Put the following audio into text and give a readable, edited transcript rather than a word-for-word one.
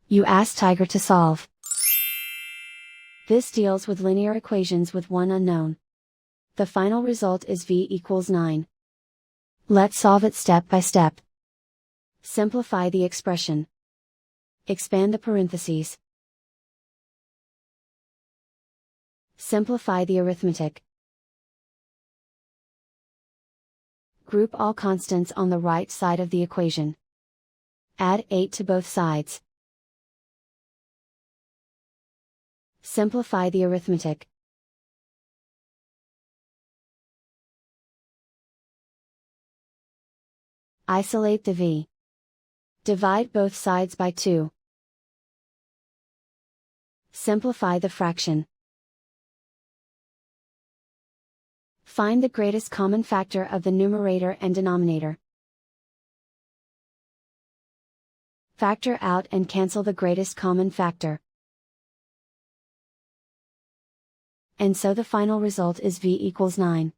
You ask Tiger to solve. This deals with linear equations with one unknown. The final result is v equals 9. Let's solve it step by step. Simplify the expression. Expand the parentheses. Simplify the arithmetic. Group all constants on the right side of the equation. Add 8 to both sides. Simplify the arithmetic. Isolate the v. Divide both sides by 2. Simplify the fraction. Find the greatest common factor of the numerator and denominator. Factor out and cancel the greatest common factor. And so the final result is v equals 9.